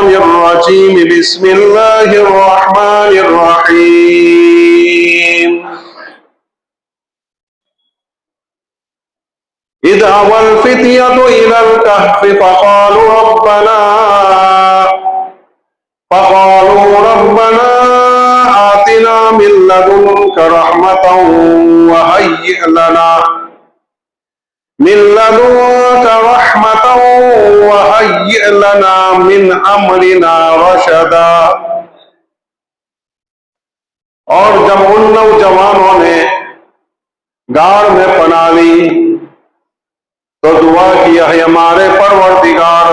الشيطان الرجيم بسم الله الرحمن الرحيم إذ أوى الفتية إلى الكهف فقالوا ربنا آتنا من لدنك رحمة وهيئ لنا من أمرنا رشدا۔ اور جب ان نوجوانوں نے غار میں پناہ لی تو دعا کیا ہے ہمارے پروردگار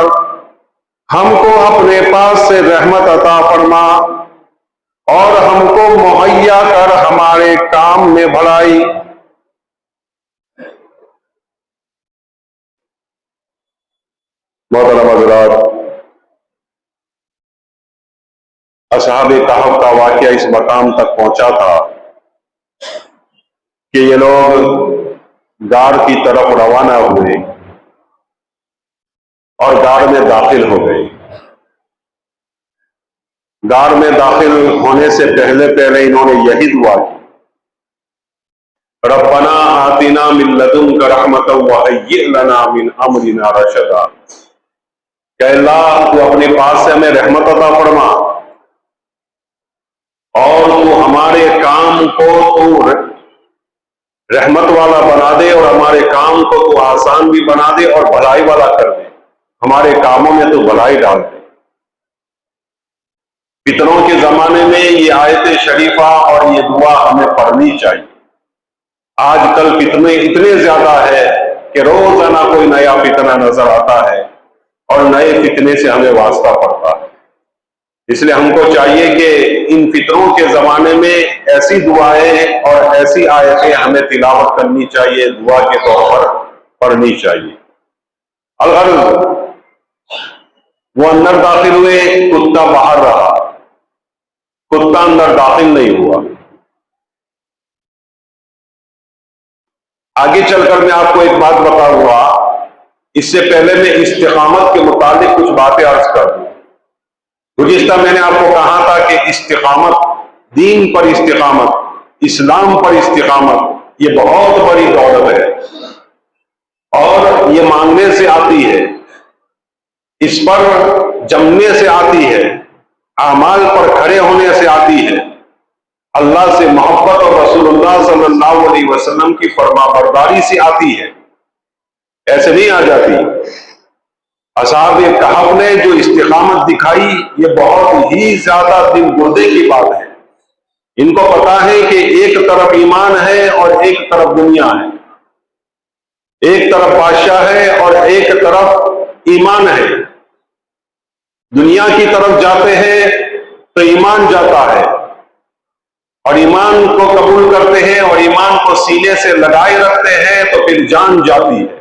ہم کو اپنے پاس سے رحمت عطا فرما اور ہم کو مہیا کر ہمارے کام میں بھلائی۔ محترم حضرات، اصحاب کہف کا واقعہ اس مقام تک پہنچا تھا کہ یہ لوگ غار کی طرف روانہ ہوئے اور غار میں داخل ہو گئے۔ غار میں داخل ہونے سے پہلے انہوں نے یہی دعا کی، ربنا آتنا من لدنک رحمۃ وہیئ لنا من امرنا رشدا، کہ اللہ تو اپنے پاس سے ہمیں رحمت عطا فرما اور تو ہمارے کام کو تو رحمت والا بنا دے اور ہمارے کام کو تو آسان بھی بنا دے اور بھلائی والا کر دے، ہمارے کاموں میں تو بھلائی ڈال دے۔ فتنوں کے زمانے میں یہ آیت شریفہ اور یہ دعا ہمیں پڑھنی چاہیے۔ آج کل فتنے اتنے زیادہ ہے کہ روزانہ کوئی نیا فتنہ نظر آتا ہے اور نئے فتنے سے ہمیں واسطہ پڑتا ہے۔ اس لیے ہم کو چاہیے کہ ان فتنوں کے زمانے میں ایسی دعائیں اور ایسی آیتیں ہمیں تلاوت کرنی چاہیے، دعا کے طور پر پڑھنی چاہیے۔ الغرض وہ اندر داخل ہوئے، کتا باہر رہا، کتا اندر داخل نہیں ہوا۔ آگے چل کر میں آپ کو ایک بات بتاؤں گا، اس سے پہلے میں استقامت کے متعلق کچھ باتیں عرض کر دوں۔ گزشتہ میں نے آپ کو کہا تھا کہ استقامت، دین پر استقامت، اسلام پر استقامت، یہ بہت بڑی دولت ہے اور یہ مانگنے سے آتی ہے، اس پر جمنے سے آتی ہے، اعمال پر کھڑے ہونے سے آتی ہے، اللہ سے محبت اور رسول اللہ صلی اللہ علیہ وسلم کی فرما برداری سے آتی ہے، ایسے نہیں آ جاتی۔ اصحاب کہف نے جو استقامت دکھائی یہ بہت ہی زیادہ دل گردے کی بات ہے۔ ان کو پتا ہے کہ ایک طرف ایمان ہے اور ایک طرف دنیا ہے، ایک طرف بادشاہ ہے اور ایک طرف ایمان ہے۔ دنیا کی طرف جاتے ہیں تو ایمان جاتا ہے اور ایمان کو قبول کرتے ہیں اور ایمان کو سینے سے لگائے رکھتے ہیں تو پھر جان جاتی ہے۔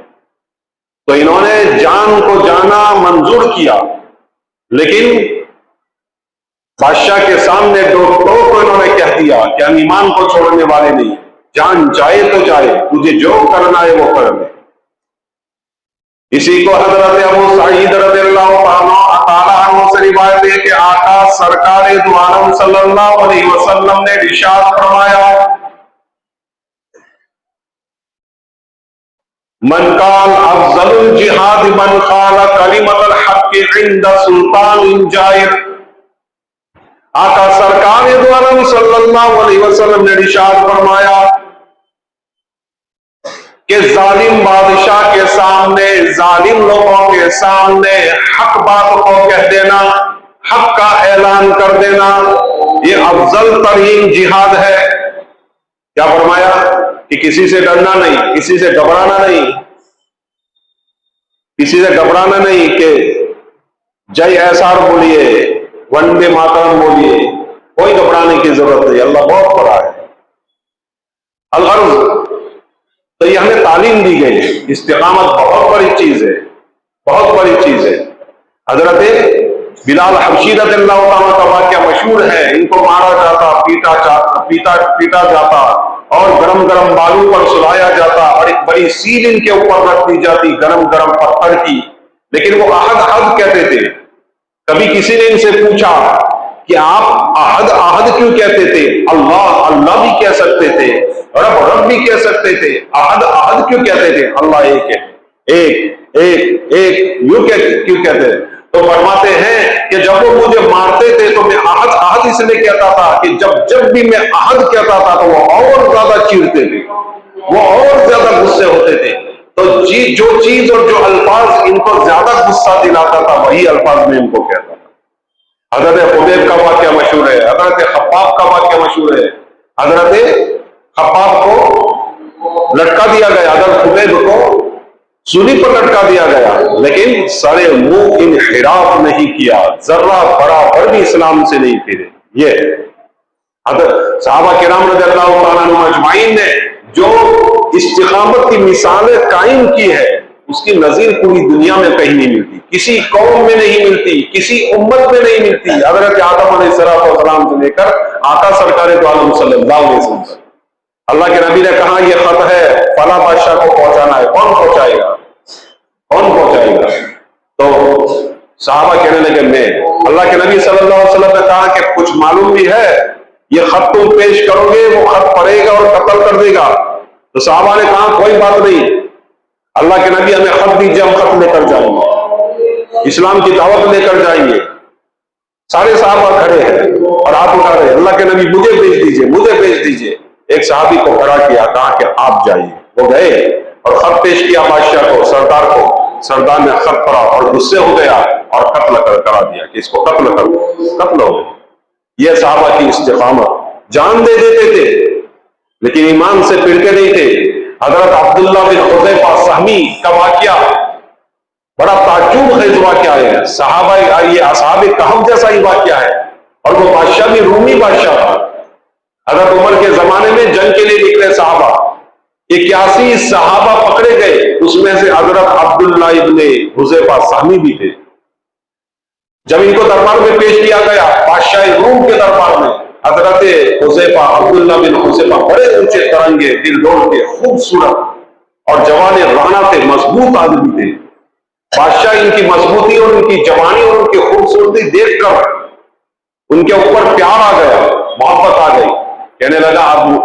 تو انہوں نے جان کو جانا منظور کیا، لیکن بادشاہ کے سامنے ٹوک کو انہوں نے کہہ دیا کہ ہم ایمان کو چھوڑنے والے نہیں، جان جائے تو جائے، تجھے جو کرنا ہے وہ کر لے۔ اسی کو حضرت ابو سعید رضی اللہ تعالیٰ عنہ سے روایت ہے کہ آقا سرکار دو عالم صلی اللہ علیہ وسلم نے ارشاد فرمایا، من قال افضل الجہاد من قال کلمۃ الحق عند سلطان جائر۔ آقا سرکار دو عالم صلی اللہ علیہ وسلم نے ارشاد فرمایا کہ ظالم بادشاہ کے سامنے، ظالم لوگوں کے سامنے حق بات کو کہہ دینا، حق کا اعلان کر دینا، یہ افضل ترین جہاد ہے۔ کیا فرمایا کہ کسی سے ڈرنا نہیں، کسی سے گھبرانا نہیں، کسی سے گھبرانا نہیں کہ جے ایسار بولیے، وندے ماترم بولیے، کوئی گھبرانے کی ضرورت نہیں، اللہ بہت بڑا ہے۔ الغرض تو یہ ہمیں تعلیم دی گئی ہے، استقامت بہت بڑی چیز ہے، بہت بڑی چیز ہے۔ حضرت بلال حبشی رضی اللہ عنہ کا واقعہ مشہور ہے، ان کو مارا جاتا، پیٹا جاتا اور گرم گرم بالوں پر سلایا جاتا اور ایک بڑی سیل ان کے اوپر رکھ دی جاتی، گرم گرم پتھر کی، لیکن وہ احد احد کہتے تھے کبھی کسی نے ان سے پوچھا کہ آپ احد احد کیوں کہتے تھے؟ اللہ اللہ بھی کہہ سکتے تھے، رب رب بھی کہہ سکتے تھے، احد احد کیوں کہتے تھے؟ اللہ ایک ہے، ایک ایک ایک یوں کیوں کہتے تھے؟ تو فرماتے ہیں کہ جب وہ مجھے مارتے تھے تو میں احد احد اس لیے کہتا تھا کہ جب بھی میں احد کہتا تھا تو وہ اور زیادہ چیڑتے تھے، وہ اور زیادہ غصے ہوتے تھے۔ تو جو چیز اور جو الفاظ ان کو زیادہ غصہ دلاتا تھا وہی الفاظ میں ان کو کہتا تھا۔ حضرت خبیب کا واقعہ مشہور ہے، حضرت خباب کا واقعہ مشہور ہے۔ حضرت خباب کو لٹکا دیا گیا، حضرت خبیب کو سولی پر لٹکا دیا گیا، لیکن سارے منہ انحراف نہیں کیا، ذرہ برابر بھی اسلام سے نہیں پھرے۔ یہ حضرت صحابہ کرام رضی اللہ تعالیٰ عنہ اجمعین نے جو استقامت کی مثالیں قائم کی ہے اس کی نظیر پوری دنیا میں کہیں نہیں ملتی، کسی قوم میں نہیں ملتی، کسی امت میں نہیں ملتی۔ حضرت آدم علیہ السلام سے لے کر آقا سرکار دو عالم صلی اللہ علیہ وسلم، اللہ کے نبی نے کہا یہ خط ہے فلاں بادشاہ کو پہنچانا ہے، کون پہنچائے گا؟ کون پہنچائے گا؟ تو صحابہ کہنے لگے میں۔ اللہ کے نبی صلی اللہ علیہ وسلم نے کہا کہ کچھ معلوم بھی ہے؟ یہ خط تم پیش کرو گے، وہ خط پڑھے گا اور قتل کر دے گا۔ تو صحابہ نے کہا کوئی بات نہیں، اللہ کے نبی ہمیں خط دیجیے، ہم خط لے کر جائیں گے، اسلام کی دعوت لے کر جائیں گے۔ سارے صحابہ کھڑے ہیں اور ہاتھ اٹھا رہے ہیں، اللہ کے نبی مجھے بھیج دیجیے، مجھے بھیج دیجیے۔ ایک صحابی کو کھڑا کیا، کہا کہ آپ جائیے۔ وہ گئے اور خط پیش کیا بادشاہ کو، سردار کو۔ سردار نے خط پڑھا اور غصے ہو گیا اور قتل کرا دیا کہ اس کو قتل کر دو، قتل ہو گیا۔ یہ صحابہ کی استقامت، جان دے دیتے تھے لیکن ایمان سے پھرتے نہیں تھے۔ حضرت عبداللہ بن حذیفہ سہمی کا واقعہ بڑا تعجب خیز واقعہ ہے، صحابہ یہ اصحاب کہف جیسا ہی واقعہ ہے، اور وہ بادشاہ بھی رومی بادشاہ تھا۔ حضرت عمر کے زمانے میں جنگ کے لیے نکلے صحابہ، 81 صحابہ پکڑے گئے، اس میں سے حضرت عبداللہ ابن حذیفہ سہمی بھی تھے۔ جب ان کو دربار میں پیش کیا گیا، بادشاہ روم کے دربار میں، حضرت حذیفہ عبداللہ بن حذیفہ بڑے اونچے ترنگے، دل دوڑ کے، خوبصورت اور جوان رانا تھے، مضبوط آدمی تھے۔ بادشاہ ان کی مضبوطی اور ان کی جوانی اور ان کی خوبصورتی دیکھ کر ان کے اوپر پیار آ گیا، محبت آ گئی۔ کہنے لگا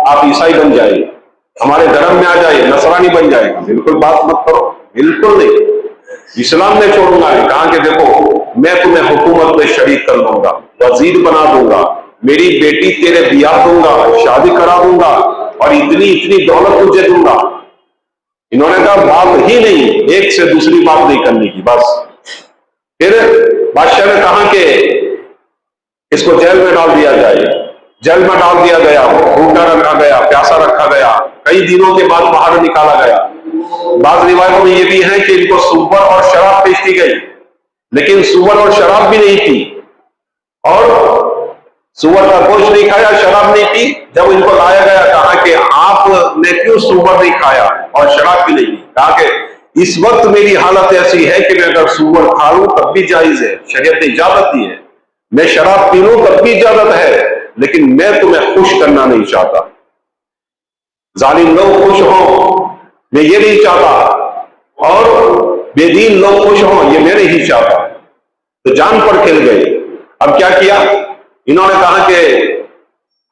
آپ عیسائی بن جائیے، ہمارے دھرم میں آ جائیے، نصرانی بن جائے۔ بالکل بات مت کرو، بالکل نہیں، اسلام میں چھوڑوں گا۔ کہا کہ دیکھو میں تمہیں حکومت میں شریک کر دوں گا، وزیر بنا دوں گا، میری بیٹی تیرے بیاہ دوں گا، شادی کرا دوں گا، اور اتنی دولت تجھے دوں گا۔ انہوں نے کہا بات ہی نہیں، ایک سے دوسری بات نہیں کرنے کی، بس۔ پھر بادشاہ نے کہا کہ اس کو جیل میں ڈال دیا جائے۔ جیل میں ڈال دیا گیا، بھوکا رکھا گیا، پیاسا رکھا گیا، کئی دنوں کے بعد باہر نکالا گیا۔ بعض روایتوں میں یہ بھی ہے کہ ان کو سور اور شراب پیش کی گئی، لیکن سور اور شراب بھی نہیں تھی، اور سور کا گوشت نہیں کھایا، شراب نہیں پی۔ جب ان کو لایا گیا کہا کہ آپ نے کیوں سور نہیں کھایا اور شراب بھی نہیں پی؟ کہا کہ اس وقت میری حالت ایسی ہے کہ میں اگر سور کھا لوں تب بھی جائز ہے، شریعت نے اجازت دی ہے، میں شراب پی لوں تب بھی اجازت ہے، لیکن میں تمہیں خوش کرنا نہیں چاہتا، ظالم لوگ خوش ہوں میں یہ نہیں چاہتا، اور بے دین لوگ خوش ہوں یہ میں نہیں چاہتا۔ تو جان پر کھل گئے۔ اب کیا کیا انہوں نے؟ کہا کہ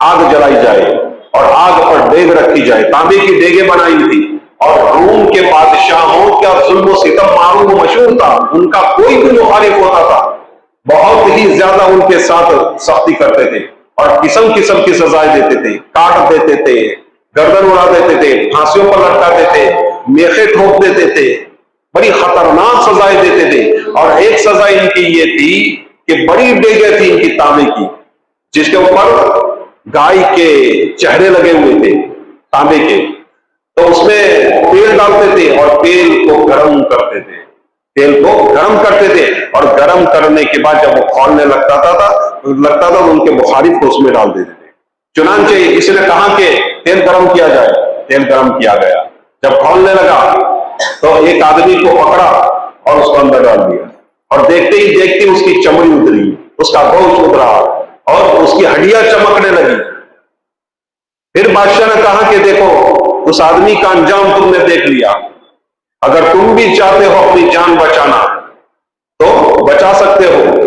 آگ جلائی جائے اور آگ پر دیگ رکھی جائے، تانبے کی دیگیں بنائی تھی، اور روم کے بادشاہوں کا ظلم و ستم معروف و مشہور تھا، ان کا کوئی بھی مخالف ہوتا تھا بہت ہی زیادہ ان کے ساتھ سختی کرتے تھے اور قسم قسم کی سزائیں دیتے تھے، کاٹ دیتے تھے، گردن اڑا دیتے تھے، پھانسیوں پر لٹکاتے تھے، میخیں ٹھوک دیتے تھے، بڑی خطرناک سزائیں دیتے تھے۔ اور ایک سزا ان کی یہ تھی کہ بڑی ڈیگیں تھی ان کی تانبے کی، جس کے اوپر گائے کے چہرے لگے ہوئے تھے تانبے کے، تو اس میں تیل ڈالتے تھے اور تیل کو گرم کرتے تھے، تیل کو گرم کرتے تھے، اور گرم کرنے کے بعد جب وہ کھولنے لگتا تھا تو ان کے مخالف کو اس میں ڈال دیتے تھے۔ چنانچہ اس نے کہا کہ تیل گرم کیا جائے، تیل گرم کیا گیا، جب کھولنے لگا تو ایک آدمی کو پکڑا اور اس کو اندر ڈال دیا، اور دیکھتے ہی دیکھتے اس کی چمڑی اتری، اس کا گوشت اترا اور اس کی ہڈیاں چمکنے لگی۔ پھر بادشاہ نے کہا کہ دیکھو اس آدمی کا انجام تم نے دیکھ لیا، اگر تم بھی چاہتے ہو اپنی جان بچانا تو بچا سکتے ہو،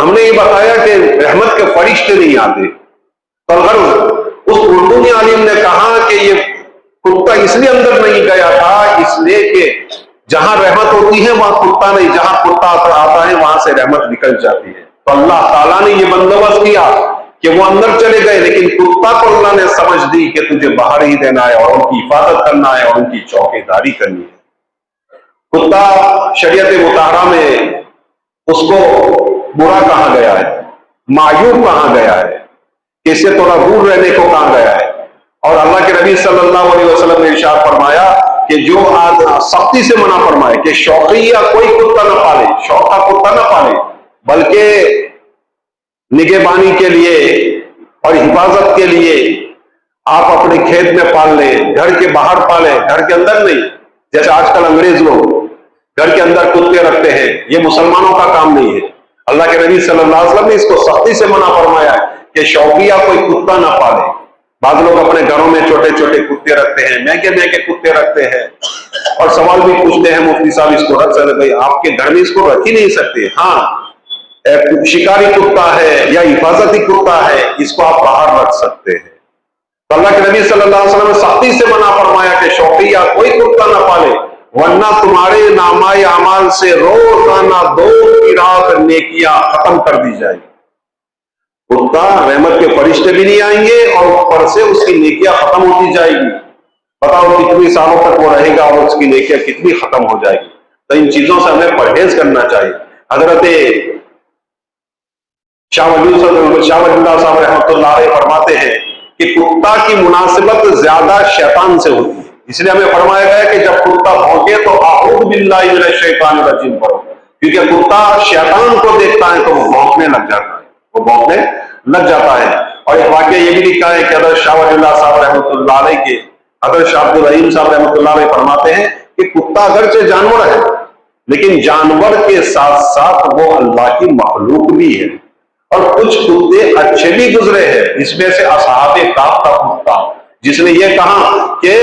تو ہم نے یہ بتایا کہ رحمت کے فرشتے نہیں آتے. تو اگر اس اردو عالم نے کہا کہ یہ کتا اس لیے اندر نہیں گیا تھا اس لیے کہ جہاں رحمت ہوتی ہے وہاں کتا نہیں، جہاں کتا آتا ہے وہاں سے رحمت نکل جاتی ہے. تو اللہ تعالیٰ نے یہ بندوبست کیا کہ وہ اندر چلے گئے، لیکن کتا کو اللہ نے سمجھ دی کہ تجھے باہر ہی دینا ہے اور ان کی حفاظت کرنا ہے اور ان کی چوکیداری کرنی ہے. کتا شریعت مطہرہ میں اس کو برا کہا گیا ہے، معیوب کہا گیا ہے، کہ اس سے تھوڑا دور رہنے کو کہا گیا ہے. اور اللہ کے نبی صلی اللہ علیہ وسلم نے ارشاد فرمایا کہ جو آج سختی سے منع فرمائے کہ شوقیہ کوئی کتا نہ پالے، شوقہ کتا نہ پالے، بلکہ نگہبانی کے لیے اور حفاظت کے لیے آپ اپنے کھیت میں پال لیں، گھر کے باہر پالیں، گھر کے اندر نہیں. جیسے آج کل انگریز لوگ گھر کے اندر کتے رکھتے ہیں، یہ مسلمانوں کا کام نہیں ہے. اللہ کے نبی صلی اللہ علیہ وسلم نے اس کو سختی سے منع فرمایا ہے کہ شوقیہ کوئی کتا نہ پالے. بعض لوگ اپنے گھروں میں چھوٹے چھوٹے کتے رکھتے ہیں، مہنگے مہنگے کتے رکھتے ہیں، اور سوال بھی پوچھتے ہیں مفتی صاحب اس کو رکھ سکتے؟ بھائی آپ کے گھر میں اس کو رکھ ہی نہیں سکتے. ہاں شکاری کتا ہے یا حفاظتی کتا ہے، اس کو آپ باہر رکھ سکتے ہیں. تو اللہ کے نبی صلی اللہ علیہ وسلم نے سختی سے منع فرمایا کہ شوقیہ کوئی کتا نہ پالے، ورنہ تمہارے نامہ اعمال سے روزانہ 2 قرات نیکیاں ختم کر دی جائیں. کتا رحمت کے فرشتے بھی نہیں آئیں گے اور اوپر سے اس کی نیکیاں ختم ہوتی جائے گی. بتاؤ کتنی سالوں تک وہ رہے گا اور اس کی نیکیاں کتنی ختم ہو جائے گی. تو ان چیزوں سے ہمیں پرہیز کرنا چاہیے. حضرت شاہ ولی اللہ صاحب رحمۃ اللہ علیہ فرماتے ہیں کہ کتا کی مناسبت زیادہ شیطان سے ہوتی ہے، اس لیے ہمیں فرمایا گیا کہ جب کتا بھونکے تو اعوذ باللہ من الشیطان الرجیم پڑھو، کیونکہ کتا شیطان کو دیکھتا ہے تو وہ بھونکنے لگ جاتا ہے، وہ بھونکنے لگ جاتا ہے. اور ایک واقعہ یہ بھی لکھا ہے کہ حضرت شاہ ولی اللہ صاحب رحمۃ اللہ علیہ کے حضرت شاہ عبد الرحیم صاحب رحمۃ اللہ علیہ فرماتے ہیں کہ کتا اگرچہ جانور ہے لیکن جانور کے ساتھ ساتھ وہ اللہ کی مخلوق بھی ہے. اور کچھ کتے اچھے بھی گزرے ہیں، اس میں سے اصحاب کہف کا کتا جس نے یہ کہا کہ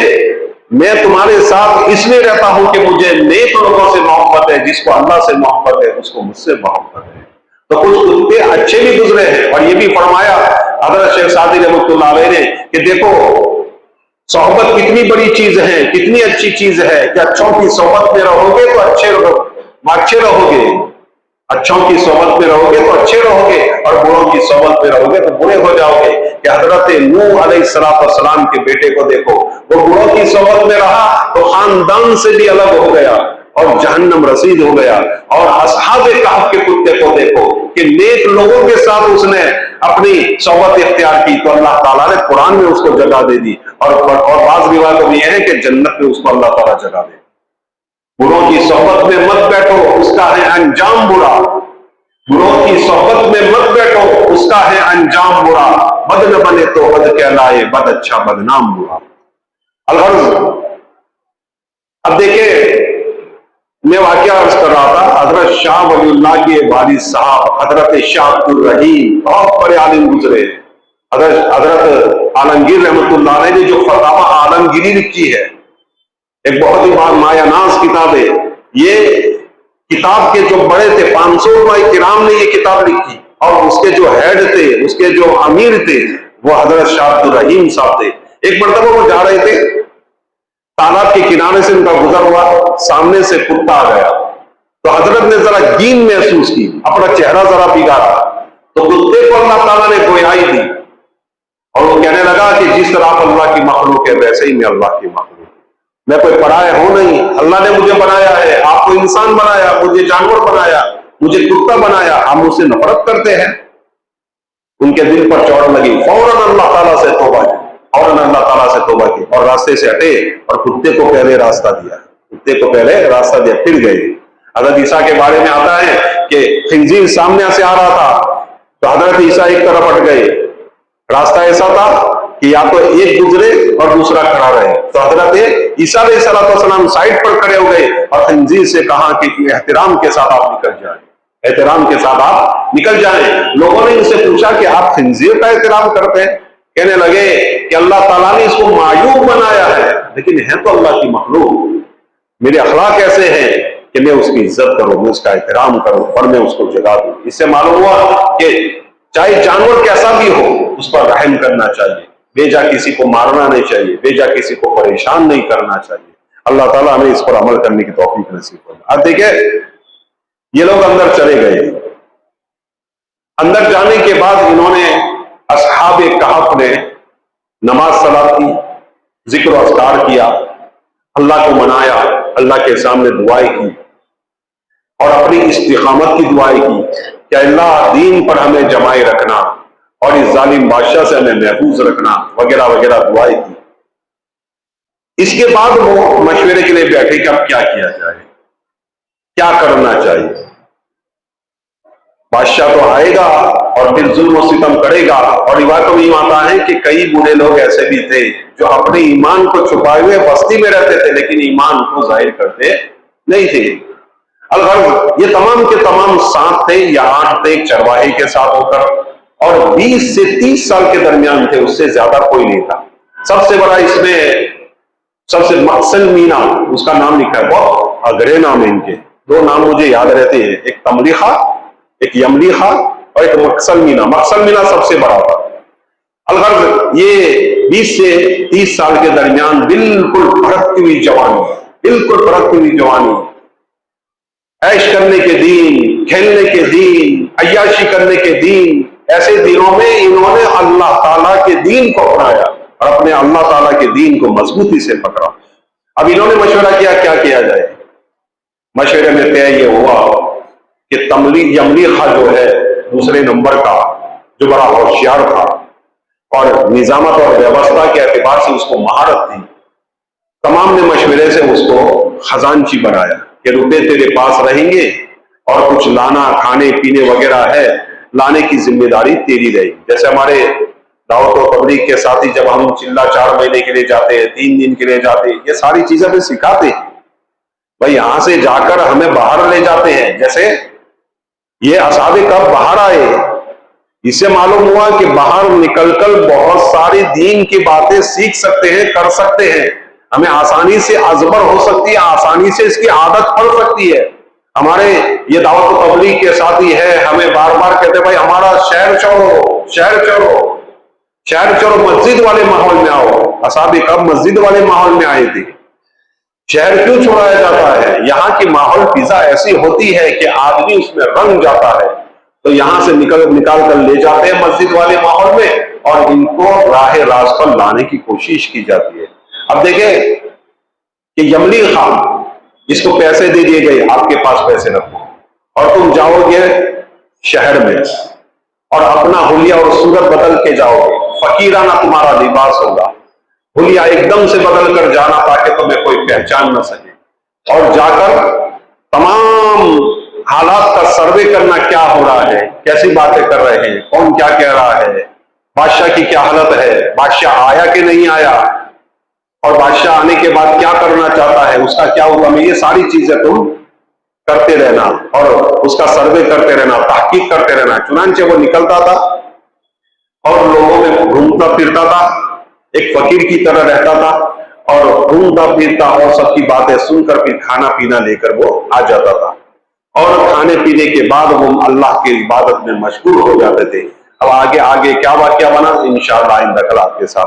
میں تمہارے ساتھ اس لیے رہتا ہوں کہ مجھے نیک لوگوں سے محبت ہے، جس کو اللہ سے محبت ہے اس کو مجھ سے محبت ہے. تو کچھ کتے اچھے بھی گزرے ہیں. اور یہ بھی فرمایا حضرت شیخ سعدی رحمۃ اللہ علیہ نے کہ دیکھو صحبت کتنی بڑی چیز ہے، کتنی اچھی چیز ہے کہ اچھوں کی صحبت میں رہو گے تو اچھے رہو گے، اچھوں کی صحبت میں رہو گے تو اچھے رہو گے، اور بروں کی صحبت میں رہو گے تو برے ہو جاؤ گے. کہ حضرت نوح علیہ السلام کے بیٹے کو دیکھو، وہ بروں کی صحبت میں رہا تو خاندان سے بھی الگ ہو گیا اور جہنم رسید ہو گیا. اور اصحاب کہف کے کتے کو دیکھو کہ نیک لوگوں کے ساتھ اس نے اپنی صحبت اختیار کی تو اللہ تعالیٰ نے قرآن میں اس کو جگہ دے دی. اور بعض روایتوں میں یہ ہے کہ جنت میں اس کو اللہ تعالیٰ جگہ دے. بروں کی صحبت میں مت بیٹھو، اس کا ہے انجام برا. بروں کی صحبت میں مت بیٹھو، اس کا ہے انجام برا. بد نہ بنے تو بد کہلائے، بد اچھا بدنام برا. الغرض اب دیکھیں میں واقعہ عرض کر رہا تھا، حضرت شاہ ولی اللہ کے والد صاحب حضرت شاہ عبد الرحیم بہت بڑے عالم گزرے. حضرت عالمگیر رحمۃ اللہ علیہ نے جو فتاوی عالمگیری لکھی ہے، ایک بہت ہی مایہ ناز کتاب ہے. یہ کتاب کے جو بڑے تھے 500 علماء کرام نے یہ کتاب لکھی، اور اس کے جو ہیڈ تھے، اس کے جو امیر تھے وہ حضرت شاہ عبد الرحیم صاحب تھے. ایک مرتبہ وہ جا رہے تھے، تالاب کے کنارے سے ان کا گزر ہوا، سامنے سے کتا آ گیا تو حضرت نے ذرا گین محسوس کی، اپنا چہرہ ذرا بگاڑا تو کتے کو اللہ تعالیٰ نے گویائی دی اور وہ کہنے لگا کہ جس طرح آپ اللہ کی مخلوق ہے ویسے ہی میں اللہ کی مخلوق ہوں. میں کوئی پرایا ہوں نہیں، اللہ نے مجھے بنایا ہے، آپ کو انسان بنایا، مجھے جانور بنایا، مجھے کتا بنایا، آپ مجھ سے نفرت کرتے ہیں. ان کے دل پر چوٹ لگی، فوراً اللہ تعالیٰ سے توبہ کی، فوراً اللہ تعالیٰ سے توبہ کی اور راستے سے ہٹے اور کتے کو پہلے راستہ دیا، کتے کو پہلے راستہ دیا، پھر گئے. حضرت عیسیٰ کے بارے میں آتا ہے کہ خنزیر سامنے سے آ رہا تھا تو حضرت عیسیٰ ایک طرف ہٹ گئے. راستہ ایسا تھا کہ یا تو ایک گزرے اور دوسرا کھڑا رہے، تو حضرت عیسیٰ علیہ السلام سائڈ پر کھڑے ہو گئے اور خنزیر سے کہا کہ احترام کے ساتھ آپ نکل جائیں، احترام کے ساتھ آپ نکل جائیں. لوگوں نے ان سے پوچھا کہ آپ خنزیر کا احترام کرتے ہیں؟ کہنے لگے کہ اللہ تعالیٰ نے اس کو معیوب بنایا ہے لیکن ہے تو اللہ کی مخلوق. میرے اخلاق ایسے ہیں کہ میں اس کی عزت کروں، میں اس کا احترام کروں اور میں اس کو جگہ دوں۔ اس سے معلوم ہوا کہ چاہے جانور کیسا بھی ہو اس پر رحم کرنا چاہیے، بے جا کسی کو مارنا نہیں چاہیے، بے جا کسی کو پریشان نہیں کرنا چاہیے۔ اللہ تعالیٰ ہمیں اس پر عمل کرنے کی توفیق نصیب کرے۔ اب دیکھیں یہ لوگ اندر چلے گئے، اندر جانے کے بعد انہوں نے اصحاب کہف نے نماز صلاۃ کی، ذکر و اذکار کیا، اللہ کو منایا، اللہ کے سامنے دعائیں کی اور اپنی استقامت کی دعائیں کی کہ اللہ دین پر ہمیں جمائے رکھنا اور اس ظالم بادشاہ سے ہمیں محفوظ رکھنا وغیرہ وغیرہ دعائیں کی۔ اس کے بعد وہ مشورے کے لیے بیٹھے کہ اب کیا کیا جائے، کیا کرنا چاہیے۔ بادشاہ تو آئے گا اور پھر ظلم و ستم کرے گا، اور روایتوں میں یہ آتا ہے کہ کئی بوڑھے لوگ ایسے بھی تھے جو اپنے ایمان کو چھپائے ہوئے بستی میں رہتے تھے لیکن ایمان کو ظاہر کرتے نہیں تھے۔ الغرض یہ تمام کے تمام 7 تھے یا 8 تھے ایک چرواہے کے ساتھ ہو کر، اور 20 سے 30 سال کے درمیان تھے، اس سے زیادہ کوئی نہیں تھا۔ سب سے بڑا اس میں سب سے مقسل مینا، اس کا نام لکھا ہے، بہت اگرے نام ہے ان کے، 2 نام مجھے یاد رہتے ہیں، ایک تملیخا، ایک یملیخا اور ایک مقسل مینا۔ مقسل مینا سب سے بڑا تھا۔ الغرض یہ 20 سے 30 سال کے درمیان بالکل بھڑکتی ہوئی جوانی، بالکل بھڑکتی ہوئی جوانی، عیش کرنے کے دین، کھیلنے کے دین، عیاشی کرنے کے دین، ایسے دنوں میں انہوں نے اللہ تعالیٰ کے دین کو اپنایا اور اپنے اللہ تعالیٰ کے دین کو مضبوطی سے پکڑا۔ اب انہوں نے مشورہ کیا کیا کیا جائے۔ مشورے میں طے یہ ہوا کہ یملیخا جو ہے دوسرے نمبر کا، جو بڑا ہوشیار تھا اور نظامت اور ویوستھا کے اعتبار سے اس کو مہارت تھی، تمام نے مشورے سے اس کو خزانچی بنایا کہ روپے تیرے پاس رہیں گے اور کچھ لانا کھانے پینے وغیرہ ہے، لانے کی ذمہ داری تیری رہے گی۔ جیسے ہمارے دعوت و تبلیغ کے ساتھی جب ہم چلہ 4 مہینے کے لیے جاتے ہیں، 3 دن کے لیے جاتے ہیں، یہ ساری چیزیں ہمیں سکھاتے ہیں بھائی، یہاں سے جا کر ہمیں باہر لے جاتے ہیں۔ جیسے یہ اصحاب کہف باہر آئے، اس سے معلوم ہوا کہ باہر نکل کر بہت ساری دین کی باتیں سیکھ سکتے ہیں، کر سکتے ہیں، ہمیں آسانی سے ازبر ہو سکتی ہے، آسانی سے اس کی عادت پڑ سکتی ہے۔ ہمارے یہ دعوت و تبلیغ کے ساتھی ہے، ہمیں بار بار کہتے ہیں بھائی ہمارا شہر چھوڑو، شہر چھوڑو، شہر چھوڑو، مسجد والے ماحول میں آؤ۔ اصحاب کہف مسجد والے ماحول میں آئے تھے۔ شہر کیوں چھوڑایا جاتا ہے؟ یہاں کی ماحول فضا ایسی ہوتی ہے کہ آدمی اس میں رنگ جاتا ہے، تو یہاں سے نکال کر لے جاتے ہیں مسجد والے ماحول میں اور ان کو راہ راست پر لانے کی کوشش کی جاتی ہے۔ اب دیکھیں کہ یملیخا، اس کو پیسے دے دیے گئے، آپ کے پاس پیسے رکھو اور تم جاؤ گے شہر میں اور اپنا حلیہ اور صورت بدل کے جاؤ گے، فقیرانہ تمہارا لباس ہوگا، حلیہ ایک دم سے بدل کر جانا تاکہ تمہیں کوئی پہچان نہ سکے، اور جا کر تمام حالات کا سروے کرنا، کیا ہو رہا ہے، کیسی باتیں کر رہے ہیں، کون کیا کہہ رہا ہے، بادشاہ کی کیا حالت ہے، بادشاہ آیا کہ نہیں آیا، اور بادشاہ آنے کے بعد کیا کرنا چاہتا ہے، اس کا کیا ہوگا، میں یہ ساری چیزیں تم کرتے رہنا اور اس کا سروے کرتے رہنا، تحقیق کرتے رہنا۔ چنانچہ وہ نکلتا تھا اور لوگوں میں گھومتا پھرتا تھا، ایک فقیر کی طرح رہتا تھا اور گھومتا پھرتا اور سب کی باتیں سن کر پھر کھانا پینا لے کر وہ آ جاتا تھا، اور کھانے پینے کے بعد وہ اللہ کی عبادت میں مشغول ہو جاتے تھے۔ اب آگے کیا واقعہ بنا، انشاءاللہ آئندہ کل آپ کے ساتھ